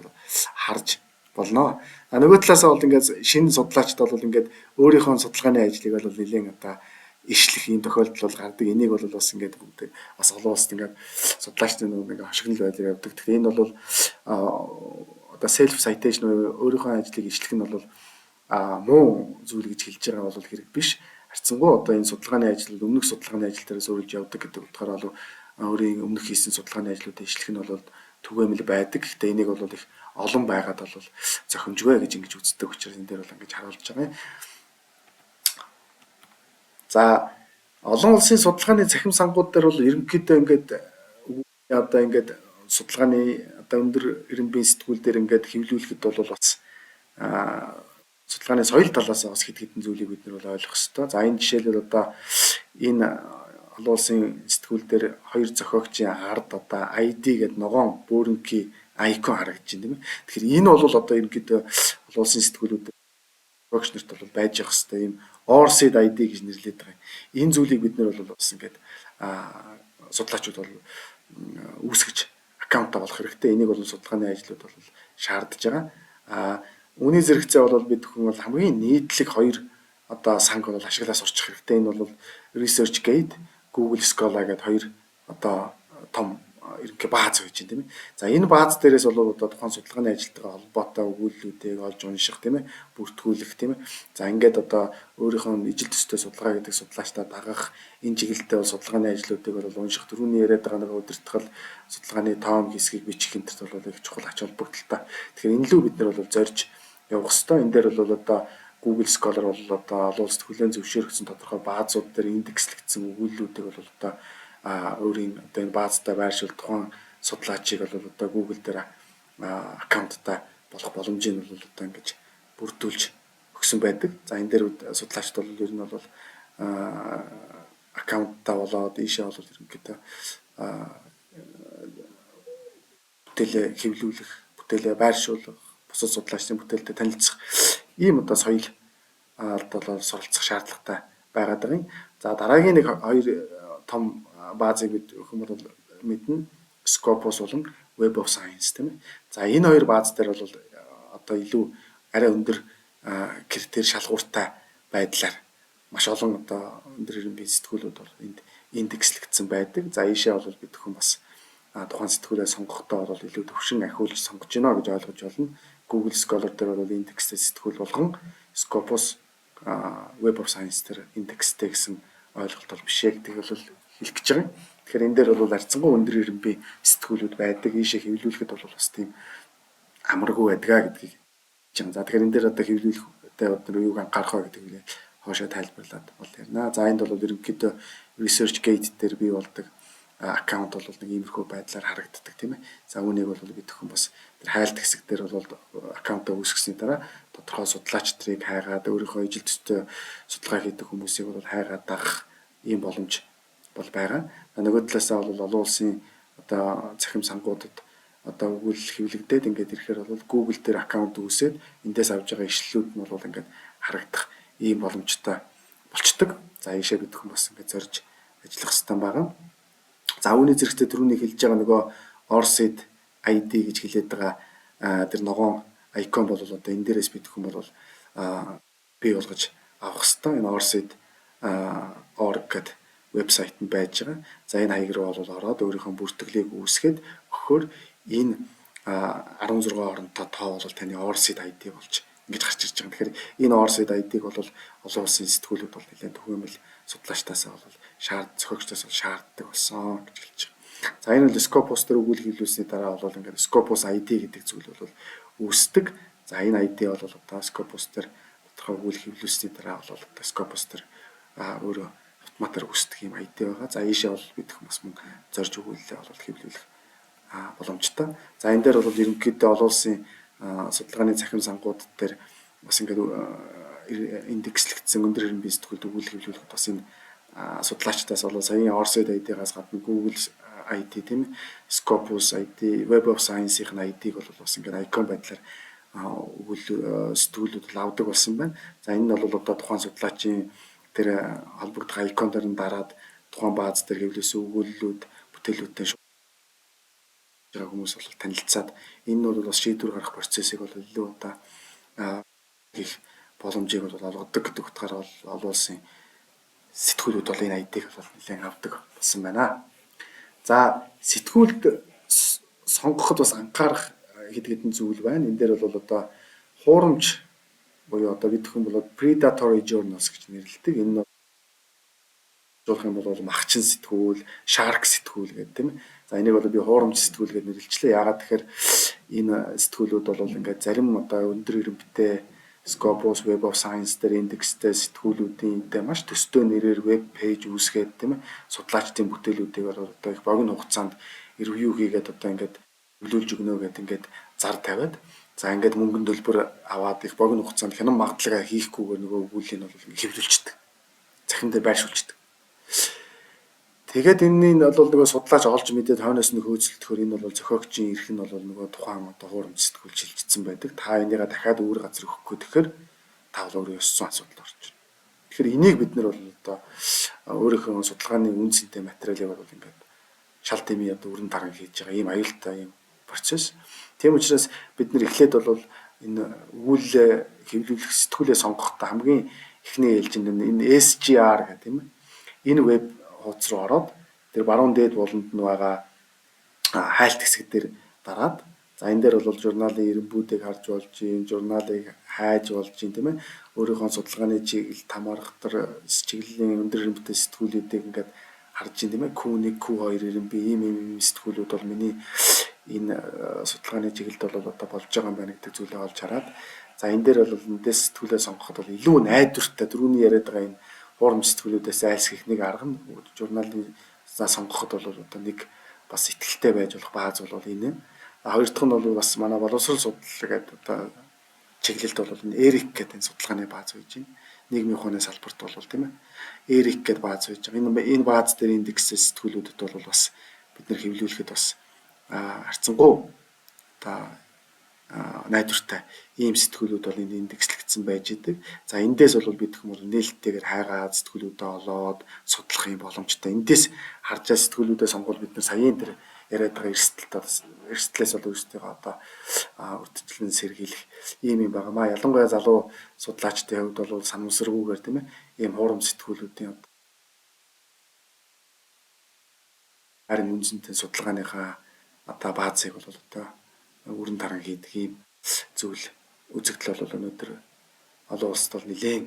харж болно. Нөгөө талаасаа бол ингээд шинэ судлаачд бол ингээд өөрийнхөө судалгааны ажлыг бол нэлээд одоо ишлэх ийм тохиолдол бол гардаг. Энийг бол бас ингээд бүгд бас олон улсад ингээд судлаачдын нөгөө ингээд хашигнал байдлаар явдаг. Тэгэхээр энэ бол одоо self citation өөрийнхөө ажлыг ишлэх нь бол муу зүйл гэж хэлж байгаа бол хэрэг биш. Харцсангуй одоо энэ судалгааны ажил өмнөх судалгааны ажил дээрээс өөрөж явдаг гэдэг утгаараа бол өөрийн өмнөх хийсэн судалгааны ажлуудыг ишлэх нь бол түгээмэл байдаг. Гэхдээ энийг бол их олон байгаад бол зохимжгүй гэж ингэж үздэг учраас энэ дээр бол ингэж харуулж байгаа юм. За олон улсын судалгааны цахим сангууд дээр бол ерөнхийдөө ингээд одоо ингээд судалгааны одоо өндөр эрен биеийн сэтгүүл дээр ингээд хэвлүүлэхэд бол бас судалгааны соёл талаас бас хэд хэдэн зүйлийг бид нар бол ойлгох хэрэгтэй. За энэ жишээлбэл одоо энэ олон улсын сэтгүүл дээр хоёр зохиогчийн ард одоо ID гэдэг ногоон бөөрөнки айкон харагдаж байна тийм ээ. Тэгэхээр энэ бол одоо ерөнхийдөө олон улсын сэтгүүлүүд зохиогч нарт бол байж явах хэрэгтэй юм ORCID ID гэж нэрлэдэг байгаа. Энэ зүйлийг бид нар бол бас ингээд судлаачид бол үүсгэж аккаунтаа болох хэрэгтэй. Энийг бол судалгааны ажлууд бол шаардж байгаа. Үүний зэрэгцээ бол бид хүн бол хамгийн нийтлэг хоёр одоо санг бол ашиглаас сурчих хэрэгтэй. Энэ бол ResearchGate, Google Scholar гэдэг хоёр одоо том ерөнхий бааз байж байна тийм ээ. За энэ бааз дээрээс бол одоо тухайн судалгааны ажилтнаа холбоотой өгүүлбэрүүдийг олж унших тийм ээ, бүртгүүлэх тийм ээ. За ингээд одоо өөрийнхөө ижил төстэй судалгаа гэдэг судлаачдаа дагах энэ чиглэлтэй бол судалгааны ажлуудыг бол унших түрүүний яриад байгаа нэг удирдахал судалгааны тоом хэсгийг бичих гэнтерт бол их чухал ач холбогдолтой. Тэгэхээр энэ лүү бид нар бол зорж явах хэрэгтэй. Энэ дээр бол одоо Google Scholar бол одоо олон улсад хүлээн зөвшөөрөгдсөн тодорхой баазууд дээр индекслэгдсэн өгүүлбэрүүдийг бол одоо өөрийн одоо энэ баазтай байршуул тухайн судлаачийг бол одоо Google дээр аккаунттай болох боломжийг бол одоо ингэж бүрдүүлж өгсөн байдаг. За энэ дээр судлаачд бол ер нь бол аккаунттай болоод ийшээ бол ерөнхийдөө бүтээлээ хэвлүүлэх, бүтээлээ байршуулах, бусад судлаачдын бүтээлтэй танилцах ийм одоо соёл бол суралцах шаардлагатай байгаад байгаа юм. За дараагийн нэг хоёр том баазыг бид хүмүүс мэднэ. Scopus болон Web of Science тийм ээ. За энэ хоёр бааз дээр бол одоо илүү арай өндөр критерий шалгууртай байдлаар маш олон одоо өндөр эрен биеийн сэтгүүлүүд бол энд индекслэгдсэн байдаг. За ийшээ бол бид хүн бас тухайн сэтгүүлээ сонгохдоо бол илүү төвшин ахиулж сонгож гинэ гэж ойлгож болно. Google Scholar дээр бол индекстэй сэтгүүл болгон Scopus Web of Science дээр индекстэй гэсэн ойлголт бол биш ээ гэдэг бол хэлэх гэж байгаа юм. Тэгэхээр энэ дээр бол арцсангүй өндөр эрен бие сэтгүүлүүд байдаг. Ийшээ хэвлүүлэхэд бол бас тийм амаргүй байдгаа гэдгийг хэлж байгаа. За тэгэхээр энэ дээр одоо хэвлүүлэхдээ одоо юуг анхаарах вэ гэдэг нь хоошоо тайлбарлаад бол ярина. За энд бол ерөнхийдөө ResearchGate дээр бий болдог аккаунт бол нэг иймэрхүү байдлаар харагддаг тийм ээ. За үүнийг бол бид хэн бас тэр хайлт хэсэг дээр бол аккаунтаа үүсгэсний дараа тодорхой судлаач нарыг хайгаад өөрийнхөө ижил төстэй судалгаа хийдэг хүмүүсийг бол хайгаад дагах ийм боломж бол байгаа. Нөгөө талаасаа бол олон улсын одоо цахим сангуудад одоо өгүүлэл хэвлэгдээд ингээд ирэхээр бол Google дээр аккаунт үүсээд эндээс авж байгаа ишлэлүүд нь бол ингээд харагдах ийм боломжтой болчдөг. За ийшээ бид хэн бас ингээд зорж ажиллах хэрэгтэй байгаа. За үүний зэрэгтэй түрүүний хэлж байгаа нөгөө ORCID ID гэж хэлээд байгаа тэр ногоон айкон бол одоо энэ дээрээс бид хэн бол бий болгож авах хэрэгтэй. Энэ ORCID org гэдэг вебсайт нь байж байгаа. За энэ хаяг руу бол ороод өөрийнхөө бүртгэлийг үүсгээд өгөхөөр энэ 16 оронтой тоо бол таны ORCID ID болж ингэж гарч ирж байгаа. Тэгэхээр энэ ORCID ID-г бол олон улсын сэтгүүлүүд бол нэлээд түгээмэл судлаачтаасаа бол зохиогчдоос бол шаарддаг болсон гэж хэлж байгаа. За энэ бол Scopus дээр өгүүлэл хэвлүүлсний дараа бол ингээд Scopus ID гэдэг зүйл бол үүсдэг. За энэ ID бол одоо Scopus дээр тодорхой өгүүлэл хэвлүүлсний дараа бол одоо Scopus дээр өөрөө автоматар үүсдэг юм ID байгаа. За ийшээ бол бид хүмүүс мөн зорж өгүүлэлээ бол хэвлүүлэх боломжтой. За энэ дээр бол ерөнхийдөө олон улсын судалгааны цахим сангууд дээр бас ингээд индекслэгдсэн өндөр эрен биеийн сэтгүүлд өгүүлэл хэвлүүлэхэд бас энэ судлаачдаас бол саяны ORCID ID-гаас гадна Google ID тийм ээ, Scopus ID, Web of Science-ийн ID-г бол бас ингээд айкон байдлаар сэтгүүлүүд бол авдаг болсон байна. За энэ нь бол одоо тухайн судлаачийн тэр холбогдох айконоор нь дараад тухайн бааз дээр хэвлүүлсэн өгүүллүүд, бүтээлүүдтэй байгаа хүмүүс бол танилцаад энэ нь бол бас шийдвэр гаргах процессыг бол илүү одоо их боломжийг бол олгодог гэдэг утгаараа бол олон улсын сэтгүүлүүд бол энэ айдыг бол нэлээд авдаг болсон байна. За сэтгүүлд сонгоход бас анхаарах хэд хэдэн зүйл байна. Энэ дээр бол одоо хуурамч буюу одоо бид хүн бол predatory journals гэж нэрлэдэг. Энэ нь жуулах юм бол махчин сэтгүүл, shark сэтгүүл гэдэг тийм ээ. За энийг бол би хуурамч сэтгүүл гэж нэрлэлчлээ. Яагаад тэгэхээр энэ сэтгүүлүүд бол ингээд зарим одоо өндөр эренбитэй Scopus Web of Science дээр индекстэй сэтгүүлүүдийн маш төстэй нэрээр веб пэйж үүсгээд тийм ээ. Судлаачдын бүтээлүүдийг бол одоо их богино хугацаанд ревю хийгээд одоо ингээд нөлөөлж өгнө гэдэг ингээд зар тавиад за ингээд мөнгөнд төлбөр аваад их богино хугацаанд хянан магадлагаа хийхгүйгээр нөгөө өгүүлийг нь бол хэвлүүлчихдэг. Захин дээр байршуулчихдаг. Тэгээд энэний бол нөгөө судлаач олж мэдээд хойноос нь хөөцөлдөхөөр энэ бол зохиогчийн эрх нь бол нөгөө тухайн одоо хуурамч сэтгүүл шилжчихсэн байдаг. Та энийгээ дахиад өөр газар өгөхгүй тэгэхээр та бол өөрөө ёссон асуудал орж ирнэ. Тэгэхээр энийг бид нар бол одоо өөрийнхөө судалгааны үн цэнтэй материалыг бол ингээд шал тэмээ одоо өрн даран хийж байгаа ийм аюултай ийм процесс. Тийм учраас бид нар эхлээд бол энэ өгүүлээ хэвлүүлэх сэтгүүлээ сонгохдоо хамгийн эхний ээлжинд энэ SGR гэх тийм ээ. Энэ веб хуудас руу ороод тэр баруун дээд болонд нь байгаа хайлт хэсэг дээр дараад за энэ дээр бол журналын эренбүүдийг харж болж, журналыг хайж болж тийм ээ. Өөрийнхөө судалгааны чиглэлд хамаарахтар чиглэлийн өндөр эренбитэй сэтгүүлүүдийг ингээд харж тийм ээ. Q1, Q2 эренби ийм сэтгүүлүүд бол миний энэ судалгааны чиглэлд бол одоо болж байгаа юм байна гэдэг зүйлээ олж хараад за энэ дээр бол эндээс сэтгүүлээ сонгоход бол илүү найдвартай дөрөвний яриад байгаа энэ хуурамч сэтгүүлүүдээс айлсгих нэг арга нь журналын сонгоход бол одоо нэг бас ихтэй байж болох бааз бол энэ. Хоёр дахь нь бол бас манай боловсрол судлал гэдэг одоо чиглэлд бол энэ Эрик гэдэг энэ судалгааны бааз байж байна. Нийгмийн ухааны салбарт бол тийм ээ. Эрик гэдэг бааз байж байгаа. Энэ бааз дээр индексээс сэтгүүлүүдэд бол бас бид нэр хэвлүүлэхэд бас харцангуй одоо найдвартай ийм сэтгүүлүүд бол энэ индекслэгдсэн байж идэг. За эндээс бол бид хүмүүс нээлттэйгээр хайгаад сэтгүүлүүдэд олоод судлах юм боломжтой. Эндээс харж байгаа сэтгүүлүүдэд сонгол бид нар саяын тэр яриад байгаа эрсдлээс бол өөрсдөө одоо урьдчилан сэргийлэх ийм юм байнамаа. Ялангуяа залуу судлаачдын хувьд бол санамсаргүйгээр тийм ээ ийм хуурамч сэтгүүлүүдийн харин үнцэнтэй судалгааныхаа одоо баазыг бол одоо өрн таран хийдэг ийм зүйл үзэгдэл бол өнөөдөр олон улсад бол нэлээд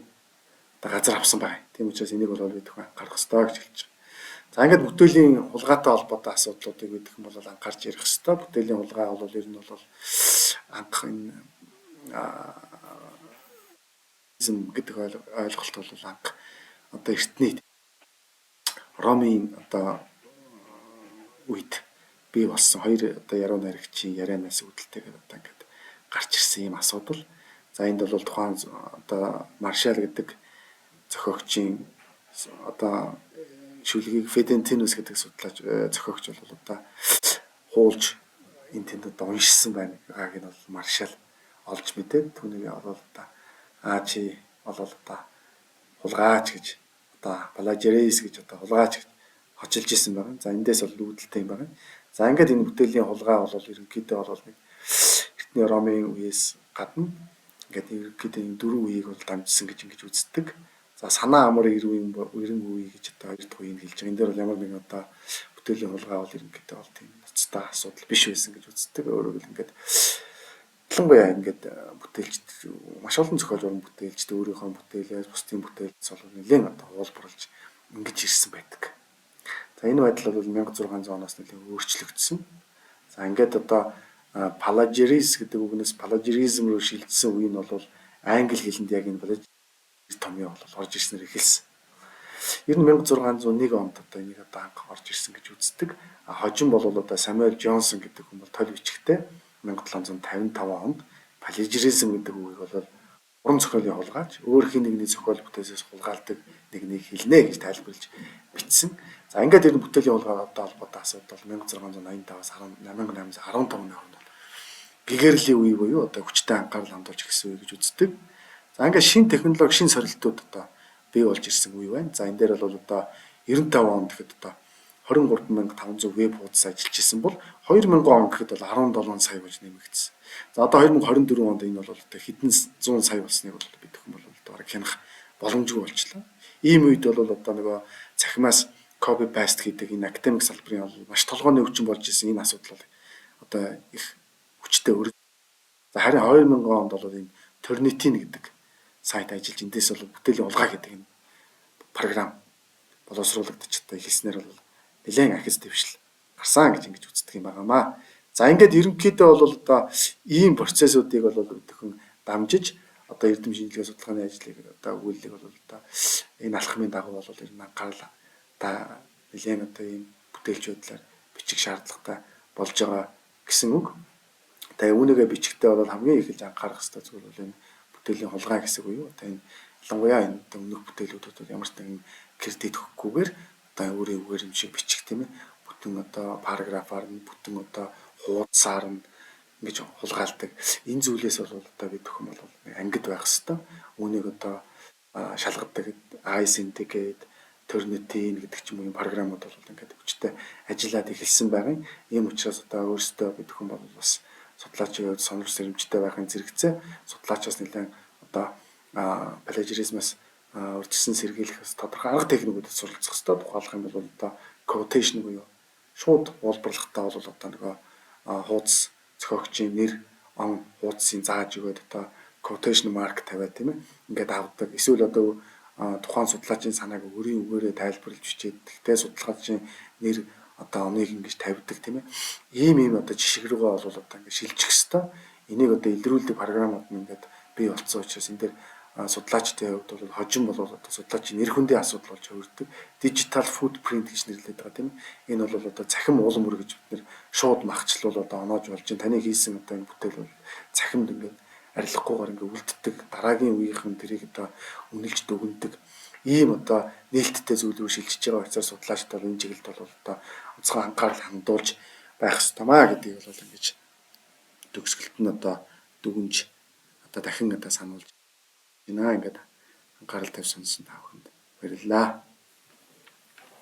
одоо газар авсан байна. Тийм учраас энийг бол бид анхаарах ёстой гэж хэлж байгаа. За ингээд бүтээлийн хулгайтай холбоотой асуудлуудыг бид хэн бол анхаарч ярих ёстой. Бүтээлийн хулгай бол ер нь бол анх энэ гэдэг ойлголт бол анх одоо эртний Ромын одоо үед бий болсон хоёр одоо яруу найрагчийн ярианаас үүдэлтэйгээр одоо ингээд гарч ирсэн юм асуудал. За энд бол тухайн одоо Маршал гэдэг зохиогчийн одоо шүлгийг Федентинус гэдэг судлаач зохиогч бол одоо хуулж энэ тэнд одоо уншсан байна гэгааг нь бол Маршал олж мэдээд түүнийг олоод одоо чи болол одоо хулгайч гэж одоо плагиарист гэж одоо хулгайч гэж хочилж исэн байна. За эндээс бол үүдэлтэй юм байна. За ингээд энэ бүтээлийн хулгай бол ерөнхийдөө бол нэг эртний Ромын үеэс гадна ингээд ерөнхийдөө энэ дөрвөн үеийг бол дамжсан гэж ингэж үздэг. За санаа амар эрен үе гэж одоо хоёр дахь үеийг хэлж байгаа. Энэ дээр бол ямар нэгэн одоо бүтээлийн хулгай бол ерөнхийдөө бол тийм ноцтой асуудал биш байсан гэж үздэг. Өөрөөр хэл ингээд ялангуяа ингээд бүтээлчд маш олон зохиол уран бүтээлчд өөрийнхөө бүтээлээс бусдын бүтээлээс бол нэлээд одоо хуулбарлаж ингэж ирсэн байдаг. За энэ байдал бол 1600 оноос нэлээд өөрчлөгдсөн. За ингээд одоо plagiarism гэдэг үгнээс plagiarism руу шилжсэн үе нь бол англи хэлэнд яг энэ plagiarism томьёо бол орж ирснээр эхэлсэн. Ер нь 1601 онд одоо энийг одоо анх орж ирсэн гэж үздэг. Хожим бол одоо Самуэль Джонсон гэдэг хүн бол толь бичгтээ 1755 онд plagiarism гэдэг үгийг бол уран зохиолын хулгайч өөр хин нэгний зохиол бүтээсээс хулгайлдаг нэгнийг хэлнэ гэж тайлбарлаж бичсэн. За ингээд энэ бүтээлийн хулгайтай холбоотой асуудал 1685-аас 1815 оны хооронд гэгэрлийн үе буюу одоо хүчтэй анхаарал хандуулж ирсэн үе гэж үздэг. За ингээд шин технологи, шин сорилтууд одоо бий болж ирсэн үе байна. За энэ дээр бол одоо 95 онд гэхэд одоо 23500 веб хуудас ажиллаж исэн бол 2000 он гэхэд бол 17 сая болж нэмэгдсэн. За одоо 2024 онд энэ бол одоо хэдэн 100 сая болсныг бол бид бүхэн бол бараг хянах боломжгүй болчихлоо. Ийм үед бол одоо нөгөө цахимаас copy paste хийдэг энэ академик салбарын бол маш толгойн өвчин болж исэн энэ асуудал бол одоо их хүчтэй өргөж. За харин 2000 онд бол энэ Turnitin гэдэг сайт ажиллаж эндээс бол бүтээлийн улгаа гэдэг энэ програм боловсруулагдчих одоо хэлснээр бол нэлээд ахиц дэвшил гарсан гэж ингэж үздэг юм байнамаа. За ингээд ерөнхийдөө бол одоо ийм процессуудыг бол өдөхөн дамжиж одоо эрдэм шинжилгээ судалгааны ажлыг одоо өгүүлэлийг бол одоо энэ алхмын дагуу бол ер нь анхаарал та нэлээд одоо ийм бүтээлч байдлаар бичих шаардлагатай болж байгаа гэсэн үг. Тэгээ үүнийгээ бичихтэй бол хамгийн их анхаарах хэрэгтэй зүйл бол энэ бүтээлийн хулгай гэсэн үг юу. Одоо энэ ялангуяа энэ өмнөх бүтээлүүдүүд ямар ч нэгэн кредит өгөхгүйгээр одоо өөрийн үгээр юм шиг бичих тийм ээ. Бүтэн одоо параграфаар нь бүтэн одоо хуудасаар нь ингэж хулгайлдаг. Энэ зүйлээс бол одоо бид бүхэн бол ангид байх хэвээр. Үүнийг одоо шалгадаг iSync-гээд Turnitin гэдэг ч юм уу энэ програмууд бол ингээд хүчтэй ажиллаад эхэлсэн байгаа. Ийм учраас одоо өөрсдөө бид бүхэн бол бас судлаачийн хувьд сонор сэрэмжтэй байхын зэрэгцээ судлаачаас нэлээд одоо плажеризмаас урьдчилан сэргийлэх тодорхой арга техникүүдэд суралцах хэрэгтэй. Тухайлах юм бол одоо quotation буюу шууд уулбарлахтаа бол одоо нөгөө хуудас зохиогчийн нэр, он, хуудасын зааж өгөөд одоо quotation mark тавиад тийм ээ. Ингээд авдаг. Эсвэл одоо тухайн судлаачийн санааг өөрийн үгээрээ тайлбарлаж бичээд тэгтээ судлаачийн нэр одоо оныг ингэж тавьдаг тийм ээ. Ийм одоо жишг рүүгээ бол одоо ингэ шилжих хэвээр. Энийг одоо илрүүлдэг програмууд нь ингээд бий болцсон учраас энэ дээр судлаачдын хувьд бол хожим бол одоо судлаачийн нэр хүндийн асуудал болж хувирдаг. Digital footprint гэж нэрлэдэг байгаа тийм ээ. Энэ бол одоо цахим уулан мөр гэж бид нэр шууд махчлал одоо оноож болж байна. Таны хийсэн одоо энэ бүтээл бол цахимд ингээд арилгахгүйгээр ингээд үлддэг. Дараагийн үеийнхэн тэрийг одоо үнэлж дүгндэг. Ийм одоо нээлттэй зүйл рүү шилжиж байгаа учраас судлаачид бол энэ чиглэлд бол одоо онцгой анхаарал хандуулж байх ёстоймаа гэдгийг бол ингэж төгсгөлт нь одоо дүгнж одоо дахин одоо сануулж байна. Ингээд анхаарал тавьсан та бүхэнд баярлалаа.